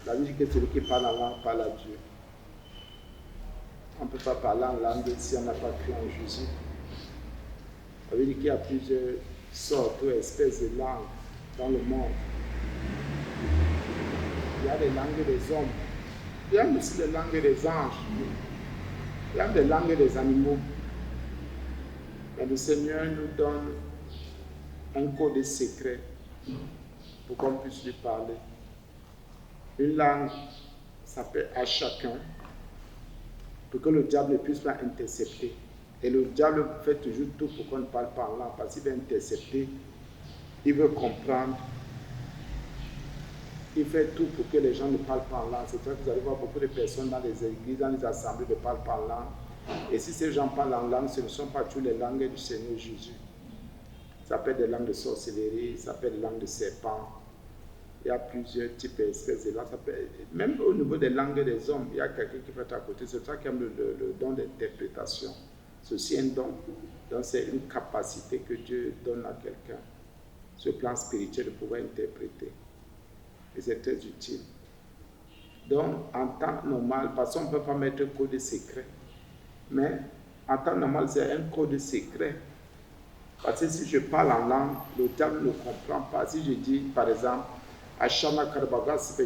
La Bible dit que celui qui parle en langue parle à Dieu. On ne peut pas parler en langue si on n'a pas cru en Jésus. La Bible dit qu'il y a plusieurs sortes ou espèces de langues dans le monde. Il y a des langues des hommes. Il y a aussi des langues des anges. Il y a des langues des animaux. Mais le Seigneur nous donne un code secret pour qu'on puisse lui parler. Une langue s'appelle à chacun pour que le diable ne puisse pas intercepter. Et le diable fait toujours tout pour qu'on ne parle pas en langue parce qu'il veut intercepter, il veut comprendre. Il fait tout pour que les gens ne parlent pas en langue. C'est pour ça que vous allez voir beaucoup de personnes dans les églises, dans les assemblées ne parlent pas en langue. Et si ces gens parlent en langue, ce ne sont pas toutes les langues du Seigneur Jésus. Ça peut être des langues de sorcellerie, ça peut être des langues de serpents. Il y a plusieurs types d'espèces de langues. Même au niveau des langues des hommes, il y a quelqu'un qui peut être à côté. C'est ça qui aime le don d'interprétation. C'est aussi un don. Donc c'est une capacité que Dieu donne à quelqu'un, sur le plan spirituel, de pouvoir interpréter. Et c'est très utile. Donc, en temps normal, parce qu'on ne peut pas mettre un code secret, mais en temps normal, c'est un code secret. Parce que si je parle en langue, le diable ne comprend pas. Si je dis, par exemple, Ashana Karbagas, le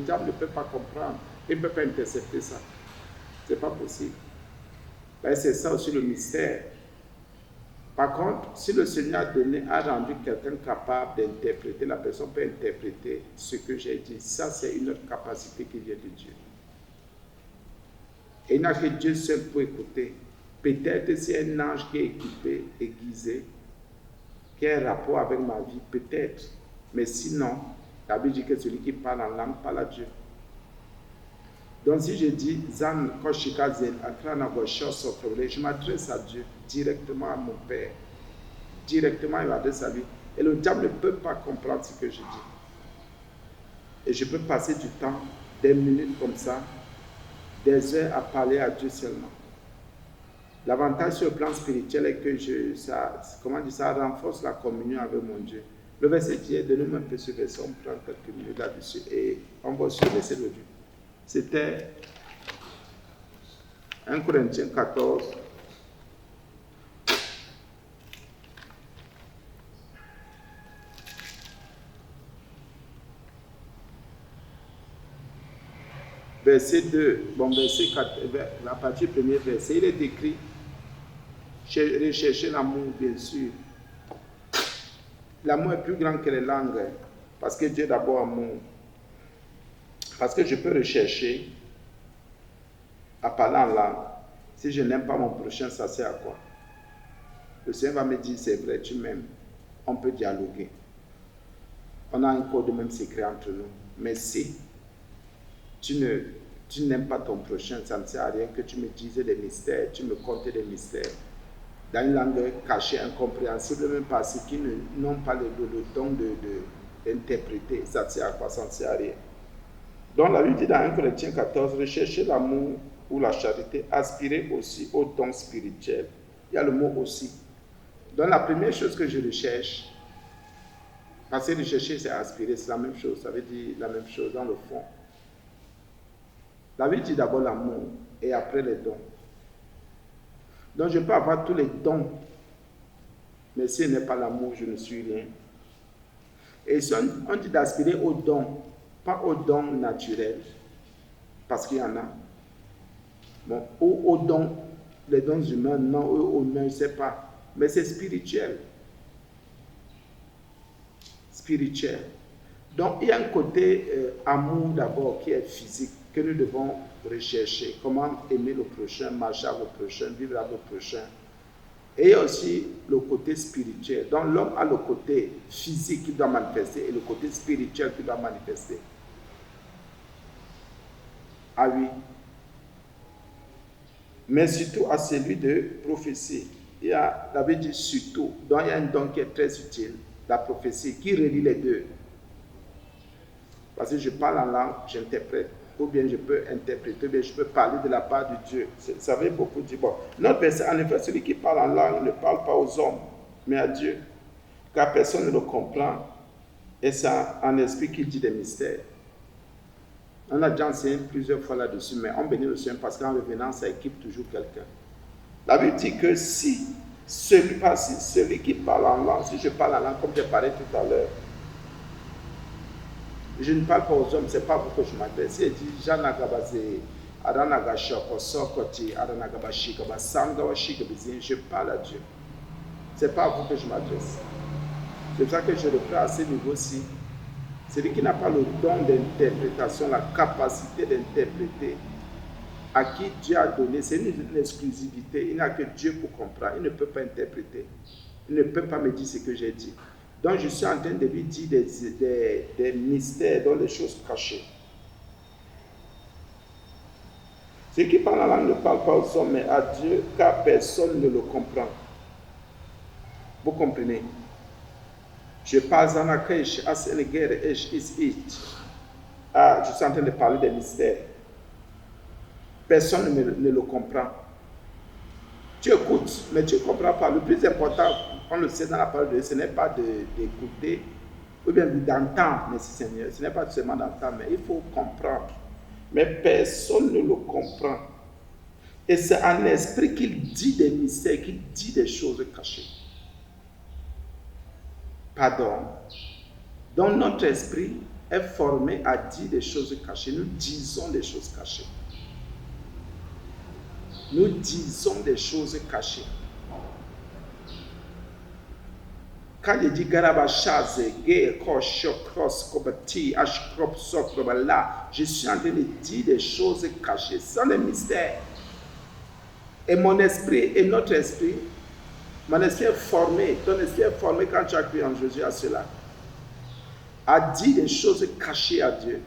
diable ne peut pas comprendre. Il ne peut pas intercepter ça. Ce n'est pas possible. C'est ça aussi le mystère. Par contre, si le Seigneur a rendu quelqu'un capable d'interpréter, la personne peut interpréter ce que j'ai dit. Ça, c'est une autre capacité qui vient de Dieu. Et il n'y a que Dieu seul pour écouter. Peut-être c'est un ange qui est équipé, aiguisé, qui a un rapport avec ma vie, peut-être. Mais sinon, la Bible dit que celui qui parle en langue parle à Dieu. Donc si je dis Zan Koshika Zen Akrana Gosho Sotole, je m'adresse à Dieu, directement à mon Père. Directement, il m'adresse à lui. Et le diable ne peut pas comprendre ce que je dis. Et je peux passer du temps, des minutes comme ça, des heures à parler à Dieu seulement. L'avantage sur le plan spirituel est que ça renforce la communion avec mon Dieu. Le verset dit, donnez-moi un peu ce verset, on prend quelques minutes là-dessus et on va sur le verset de Dieu. C'était 1 Corinthiens 14. Verset 2, verset 4, la partie premier verset, il est écrit, recherchez l'amour, bien sûr. L'amour est plus grand que les langues, parce que Dieu est d'abord amour. Parce que je peux rechercher à parler en langue. Si je n'aime pas mon prochain, ça sert à quoi? Le Seigneur va me dire, c'est vrai, tu m'aimes. On peut dialoguer. On a un code même secret entre nous. Mais si tu n'aimes pas ton prochain, ça ne sert à rien que tu me dises des mystères, tu me contes des mystères. Dans une langue cachée, incompréhensible, même par ceux qui n'ont pas le don d'interpréter. Ça ne sert à quoi? Ça ne sert à rien. Donc la Bible dit dans 1 Corinthiens 14, recherchez l'amour ou la charité, aspirez aussi au don spirituel. Il y a le mot aussi. Donc la première chose que je recherche, parce que rechercher c'est aspirer, c'est la même chose, ça veut dire la même chose dans le fond. La Bible dit d'abord l'amour et après les dons. Donc je peux avoir tous les dons, mais si ce n'est pas l'amour, je ne suis rien. Et si on dit d'aspirer aux dons, pas aux dons naturels, parce qu'il y en a, bon, ou aux dons, les dons humains, non, aux humains, je ne sais pas, mais c'est spirituel. Spirituel. Donc il y a un côté amour d'abord qui est physique, que nous devons rechercher. Comment aimer le prochain, marcher avec le prochain, vivre avec le prochain. Et il y a aussi le côté spirituel. Donc l'homme a le côté physique qu'il doit manifester et le côté spirituel qu'il doit manifester. Ah oui. Mais surtout à celui de prophétie. Il y a, la Bible dit surtout. Donc il y a un don qui est très utile, la prophétie, qui relie les deux. Parce que je parle en langue, j'interprète. Ou bien je peux interpréter, ou bien je peux parler de la part de Dieu. Vous savez, beaucoup disent, bon, notre verset, en effet, celui qui parle en langue ne parle pas aux hommes, mais à Dieu. Car personne ne le comprend. Et c'est en esprit qu'il dit des mystères. On a déjà enseigné plusieurs fois là-dessus, mais on bénit le Seigneur parce qu'en revenant, ça équipe toujours quelqu'un. La Bible dit que si celui qui parle en langue, si je parle en langue, comme j'ai parlé tout à l'heure, je ne parle pas aux hommes, ce n'est pas à vous que je m'adresse. Il dit, je parle à Dieu. Ce n'est pas à vous que je m'adresse. C'est pour ça que je reprends à ce niveau-ci. Celui qui n'a pas le don d'interprétation, la capacité d'interpréter, à qui Dieu a donné, c'est une exclusivité. Il n'a que Dieu pour comprendre. Il ne peut pas interpréter. Il ne peut pas me dire ce que j'ai dit. Donc je suis en train de lui dire des mystères, dans les choses cachées. Ceux qui parlent en langue ne parlent pas aux hommes, mais à Dieu, car personne ne le comprend. Vous comprenez? Je parle en Akash, je suis en train de parler des mystères. Personne ne le comprend. Tu écoutes, mais tu ne comprends pas. Le plus important, on le sait dans la parole de Dieu, ce n'est pas d'écouter ou bien d'entendre, mais Seigneur. Ce n'est pas seulement d'entendre, mais il faut comprendre. Mais personne ne le comprend. Et c'est en esprit qu'il dit des mystères, qu'il dit des choses cachées. Pardon. Donc notre esprit est formé à dire des choses cachées. Nous disons des choses cachées. Nous disons des choses cachées. Quand je dis Garabachaze, Gay, Kosh, Cross, Kobati, Ashkrop, Sokroba, là, je suis en train de dire des choses cachées, sans les mystères. Et mon esprit et notre esprit, mon esprit est formé, ton esprit est formé quand tu as cru en Jésus à cela, à dire des choses cachées à Dieu.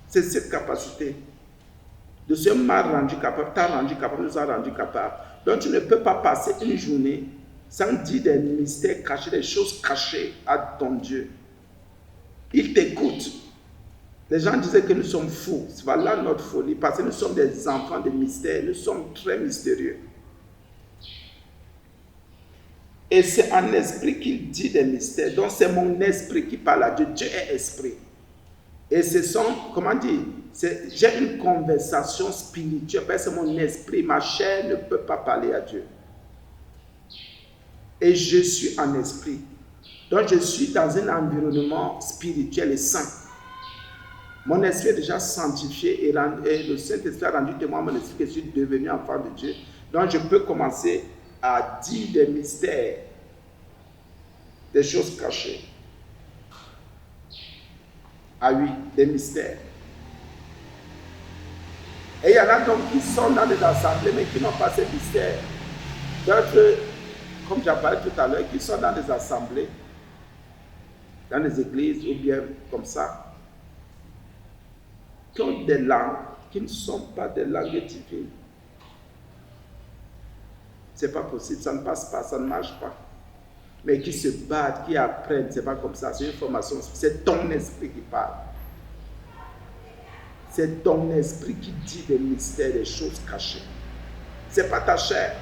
C'est cette capacité. De ce m'a rendu capable, t'a rendu capable, nous a rendu capable. Donc tu ne peux pas passer une journée sans dire des mystères cachés, des choses cachées à ton Dieu. Il t'écoute. Les gens disaient que nous sommes fous. C'est là notre folie, parce que nous sommes des enfants de mystères. Nous sommes très mystérieux. Et c'est en esprit qu'il dit des mystères. Donc c'est mon esprit qui parle à Dieu. Dieu est esprit. Et ce sont, comment dire, j'ai une conversation spirituelle parce que mon esprit, ma chair ne peut pas parler à Dieu. Et je suis en esprit. Donc je suis dans un environnement spirituel et saint. Mon esprit est déjà sanctifié et le Saint-Esprit a rendu témoin à mon esprit que je suis devenu enfant de Dieu. Donc je peux commencer à dire des mystères, des choses cachées. Ah oui, des mystères. Et il y en a donc qui sont dans des assemblées mais qui n'ont pas ces mystères. D'autres, comme j'ai parlé tout à l'heure, qui sont dans des assemblées, dans des églises ou bien comme ça, qui ont des langues qui ne sont pas des langues divines. C'est pas possible, ça ne passe pas, ça ne marche pas. Mais qui se battent, qui apprennent, c'est pas comme ça, c'est une formation, c'est ton esprit qui parle. C'est ton esprit qui dit des mystères, des choses cachées. C'est pas ta chair.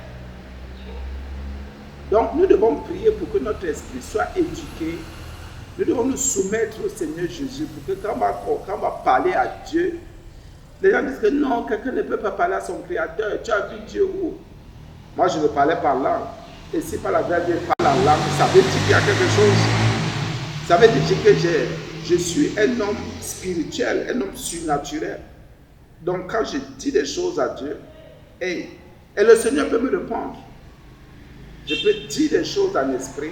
Donc nous devons prier pour que notre esprit soit éduqué. Nous devons nous soumettre au Seigneur Jésus pour que quand on va parler à Dieu, les gens disent que non, quelqu'un ne peut pas parler à son Créateur. Tu as vu Dieu où? Moi je ne parlais pas langue. Et si par la grâce Dieu parle en langue, ça veut dire qu'il y a quelque chose. Ça veut dire que je suis un homme spirituel, un homme surnaturel. Donc quand je dis des choses à Dieu, et le Seigneur peut me répondre. Je peux dire des choses en esprit,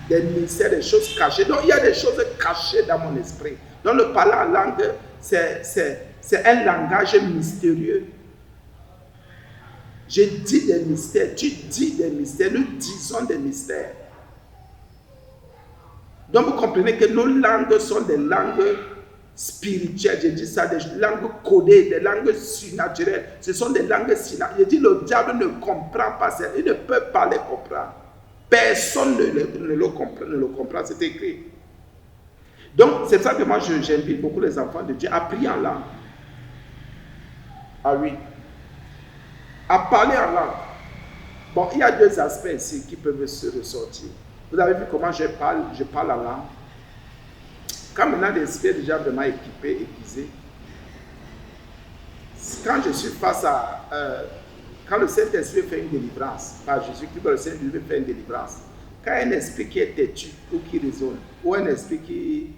des mystères, des choses cachées. Donc il y a des choses cachées dans mon esprit. Donc le parler en langue, c'est un langage mystérieux. Je dis des mystères, tu dis des mystères, nous disons des mystères. Donc vous comprenez que nos langues sont des langues spirituelles, je dis ça, des langues codées, des langues surnaturelles. Ce sont des langues surnaturelles. Je dis le diable ne comprend pas ça, il ne peut pas les comprendre. Personne ne le comprend, c'est écrit. Donc c'est ça que moi j'invite beaucoup les enfants de Dieu à prier en langue. Ah oui. À parler en langue. Bon, il y a deux aspects ici qui peuvent se ressortir. Vous avez vu comment je parle en langue. Quand maintenant l'esprit est déjà vraiment équipé, aiguisé, quand je suis face à... quand le Saint-Esprit fait une délivrance, par Jésus-Christ, le Saint-Esprit fait une délivrance, quand un esprit qui est têtu ou qui résonne, ou un esprit qui...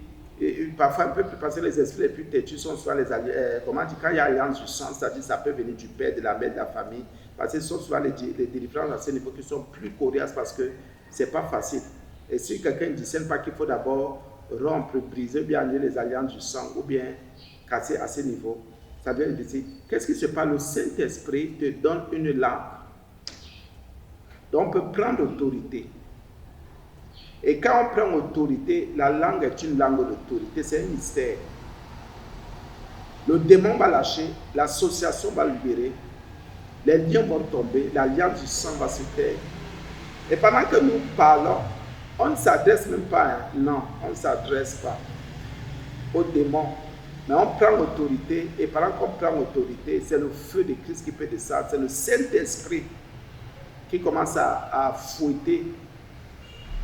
parfois un peu plus, parce que les esprits les plus têtus sont souvent les comment dire, quand il y a alliance du sang, c'est-à-dire ça peut venir du père, de la mère, de la famille, parce que ce sont souvent les délivrances à ce niveau qui sont plus coriaces parce que c'est pas facile. Et si quelqu'un ne discerne pas qu'il faut d'abord rompre, briser, ou bien annuler les alliances du sang, ou bien casser à ce niveau, ça devient difficile. Qu'est-ce qui se passe? Le Saint-Esprit te donne une langue. Donc on peut prendre l'autorité. Et quand on prend autorité, la langue est une langue d'autorité, c'est un mystère. Le démon va lâcher, l'association va libérer, les liens vont tomber, l'alliance du sang va se faire. Et pendant que nous parlons, on ne s'adresse même pas, non, on ne s'adresse pas au démon. Mais on prend l'autorité, et pendant qu'on prend l'autorité, c'est le feu de Christ qui peut descendre, c'est le Saint-Esprit qui commence à fouetter,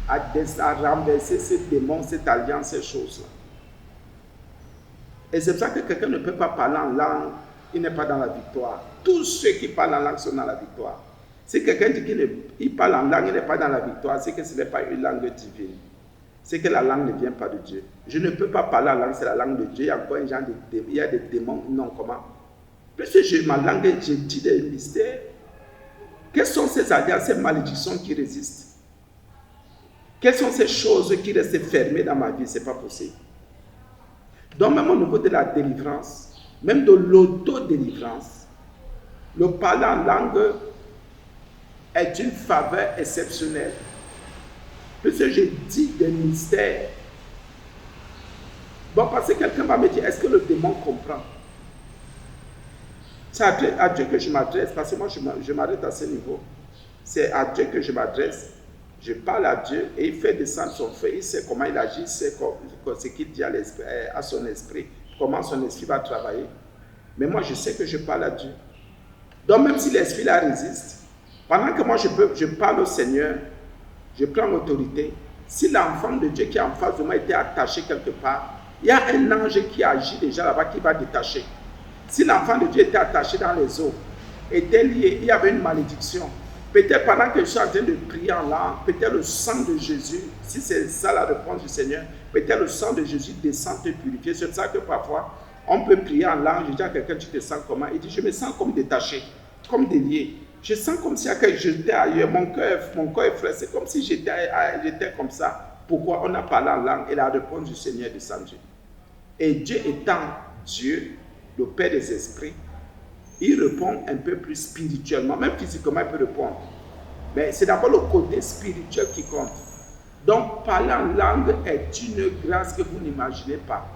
à renverser ces démons, cette alliance, ces choses-là. Et c'est pour ça que quelqu'un ne peut pas parler en langue, il n'est pas dans la victoire. Tous ceux qui parlent en langue sont dans la victoire. Si quelqu'un dit qu'il parle en langue, il n'est pas dans la victoire, c'est que ce n'est pas une langue divine. C'est que la langue ne vient pas de Dieu. Je ne peux pas parler en langue, c'est la langue de Dieu. Il y a encore un genre il y a des démons, non, comment? Puisque ma langue, j'ai dit des mystères. Quelles sont ces alliances, ces malédictions qui résistent? Quelles sont ces choses qui restent fermées dans ma vie? Ce n'est pas possible. Donc même au niveau de la délivrance, même de l'auto-délivrance, le parler en langue est une faveur exceptionnelle. Puisque je dis des mystères. Bon, parce que quelqu'un va me dire, est-ce que le démon comprend? C'est à Dieu que je m'adresse, parce que moi je m'arrête à ce niveau. C'est à Dieu que je m'adresse. Je parle à Dieu et il fait descendre son feu. Il sait comment il agit, il sait ce qu'il dit à son esprit, comment son esprit va travailler. Mais moi, je sais que je parle à Dieu. Donc, même si l'esprit la résiste, pendant que moi, je parle au Seigneur, je prends l'autorité. Si l'enfant de Dieu qui est en face de moi était attaché quelque part, il y a un ange qui agit déjà là-bas qui va détacher. Si l'enfant de Dieu était attaché dans les eaux, était lié, il y avait une malédiction. Peut-être pendant que je suis en train de prier en langue, peut-être le sang de Jésus, si c'est ça la réponse du Seigneur, peut-être le sang de Jésus descend te purifier. C'est pour ça que parfois, on peut prier en langue. Je dis à quelqu'un, tu te sens comment? Il dit, je me sens comme détaché, comme délié. Je sens comme si j'étais ailleurs, mon cœur est frais. C'est comme si j'étais comme ça. Pourquoi? On a parlé en langue et la réponse du Seigneur est descendue. Et Dieu étant Dieu, le Père des esprits, il répond un peu plus spirituellement, même physiquement il peut répondre. Mais c'est d'abord le côté spirituel qui compte. Donc parler en langue est une grâce que vous n'imaginez pas.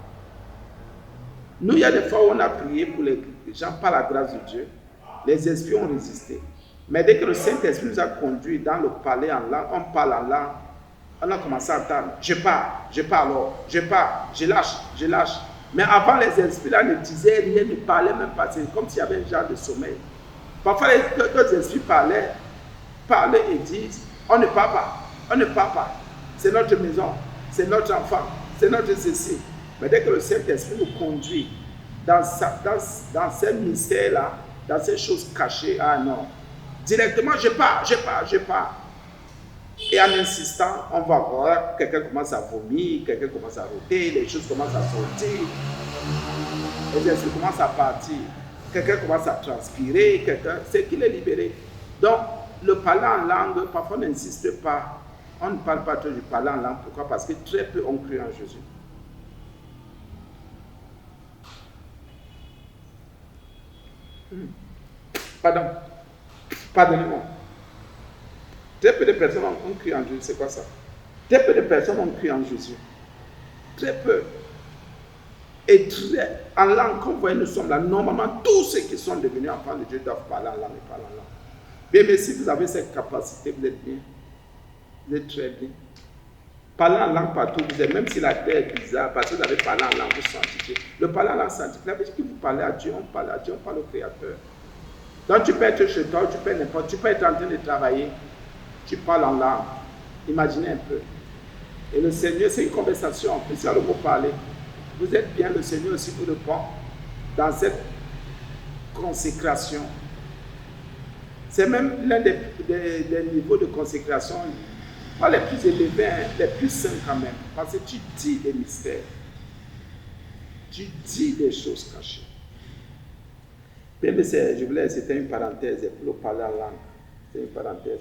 Nous, il y a des fois où on a prié pour les gens par la grâce de Dieu. Les esprits ont résisté. Mais dès que le Saint-Esprit nous a conduits dans le parler en langue, on parle en langue, on a commencé à entendre. Je lâche. Mais avant, les esprits-là ne disaient rien, ne parlaient même pas. C'est comme s'il y avait un genre de sommeil. Parfois, d'autres esprits parlaient et disent, on ne parle pas. C'est notre maison, c'est notre enfant, c'est notre ceci. Mais dès que le Saint-Esprit nous conduit dans ces mystères-là, dans ces choses cachées, ah non. Directement, je pars. Et en insistant, on va voir, quelqu'un commence à vomir, quelqu'un commence à rôter, les choses commencent à sortir, les esprits commencent à partir, quelqu'un commence à transpirer, c'est qu'il est libéré. Donc, le parler en langue, parfois on n'insiste pas, on ne parle pas trop du parler en langue. Pourquoi? Parce que très peu ont cru en Jésus. Pardonnez-moi. Très peu de personnes ont cru en Jésus. C'est quoi ça? Très peu de personnes ont cru en Jésus. Très peu. Et en langue, comme vous voyez, nous sommes là. Normalement, tous ceux qui sont devenus enfants de Dieu doivent parler en langue et parler en langue. Bien, mais si vous avez cette capacité, vous êtes bien. Vous êtes très bien. Parler en langue partout, vous êtes, même si la terre est bizarre, parce que vous avez parlé en langue, vous sanctifiez. Le parler en langue sanctifié, la vérité que vous parlez à Dieu, on parle à Dieu, on parle au Créateur. Donc tu peux être chez toi, tu peux être n'importe, tu peux être en train de travailler, tu parles en langue. Imaginez un peu. Et le Seigneur, c'est une conversation, c'est ça le mot parler. Vous êtes bien, le Seigneur aussi vous répond dans cette consécration. C'est même l'un des niveaux de consécration, pas les plus élevés, hein, les plus saints quand même. Parce que tu dis des mystères. Tu dis des choses cachées. Bien, mais c'était une parenthèse pour parler en langue. C'est une parenthèse.